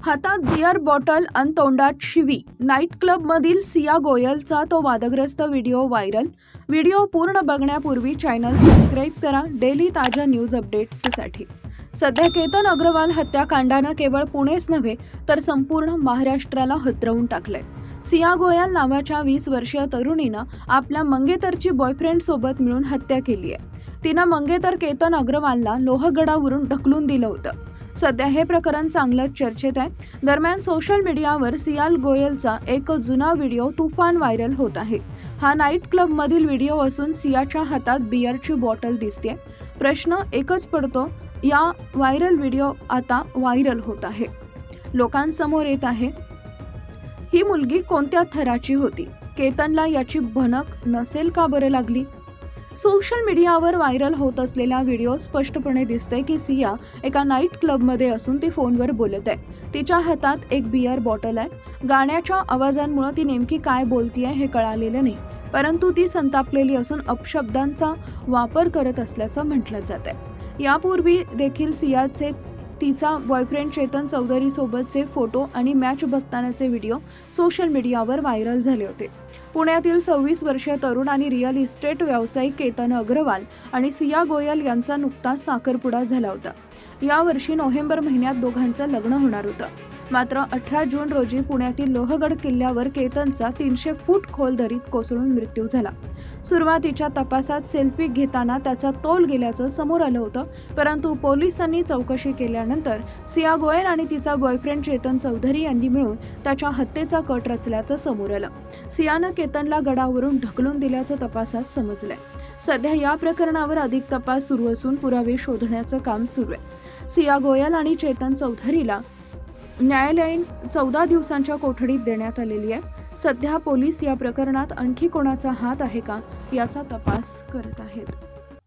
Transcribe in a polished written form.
हातात beer bottle अन तोंडात शिवी. नाईट क्लबमधील सिया गोयलचा तो वादग्रस्त व्हिडिओ व्हायरल. व्हिडिओ पूर्ण बघण्यापूर्वी चॅनल सबस्क्राईब करा डेली ताज्या न्यूज अपडेट्ससाठी. सध्या केतन अग्रवाल हत्याकांडानं केवळ पुणेच नव्हे तर संपूर्ण महाराष्ट्राला हतरवून टाकलंय. सिया गोयल नावाच्या 20 वर्षीय तरुणीनं आपल्या मंगेतरची बॉयफ्रेंडसोबत मिळून हत्या केली आहे. तिनं मंगेतर केतन अग्रवालला लोहगडावरून ढकलून दिलं होतं. सध्या हे प्रकरण चांगलंच चर्चेत आहे. दरम्यान सोशल मीडियावर सिया गोयलचा एक जुना व्हिडिओ तुफान व्हायरल होत आहे. हा नाईट क्लबमधील व्हिडिओ असून सियाच्या हातात बियरची बॉटल दिसते. प्रश्न एकच पडतो, या व्हायरल व्हिडिओ आता व्हायरल होत आहे, लोकांसमोर येत आहे. ही मुलगी कोणत्या थराची होती? केतनला याची भनक नसेल का बरं लागली? सोशल मीडियावर व्हायरल होत असलेला व्हिडिओ स्पष्टपणे दिसते की सिया एका नाईट क्लबमध्ये असून ती फोनवर बोलत आहे. तिच्या हातात एक बियर बॉटल आहे. गाण्याच्या आवाजांमुळे ती नेमकी काय बोलतीये हे कळालेलं नाही, परंतु ती संतापलेली असून अपशब्दांचा वापर करत असल्याचं म्हटलं जात आहे. यापूर्वी देखील सियाचे तिचा बॉयफ्रेंड चेतन चौधरी सोबतचे फोटो आणि मॅच बघतानाचे व्हिडिओ सोशल मीडियावर व्हायरल झाले होते. पुण्यातील 26 वर्षीय तरुण आणि रिअल इस्टेट व्यावसायिक केतन अग्रवाल आणि सिया गोयल यांचा नुकताच साखरपुडा झाला होता. यावर्षी नोव्हेंबर महिन्यात दोघांचं लग्न होणार होतं. मात्र 18 जून रोजी पुण्यातील लोहगड किल्ल्यावर केतनचा 300 फूट खोल दरीत कोसळून मृत्यू झाला. सुरुवातीच्या तपासात सेल्फी घेताना त्याचा तोल गेल्याचं समोर आलं होतं, परंतु पोलिसांनी चौकशी केल्यानंतर सिया गोयल आणि तिचा बॉयफ्रेंड चेतन चौधरी यांनी मिळून त्याच्या हत्येचा कट रचल्याचं समोर आलं. सियानं केतनला गडावरून ढकलून दिल्याचं तपासात समजलंय. सध्या या प्रकरणावर अधिक तपास सुरू असून पुरावे शोधण्याचं काम सुरू आहे. सिया गोयल आणि चेतन चौधरीला न्यायालयीन 14 दिवसांच्या कोठडीत देण्यात आलेली आहे. सध्या पोलीस या प्रकरणात आणखी कोणाचा हात आहे का याचा तपास करत आहेत.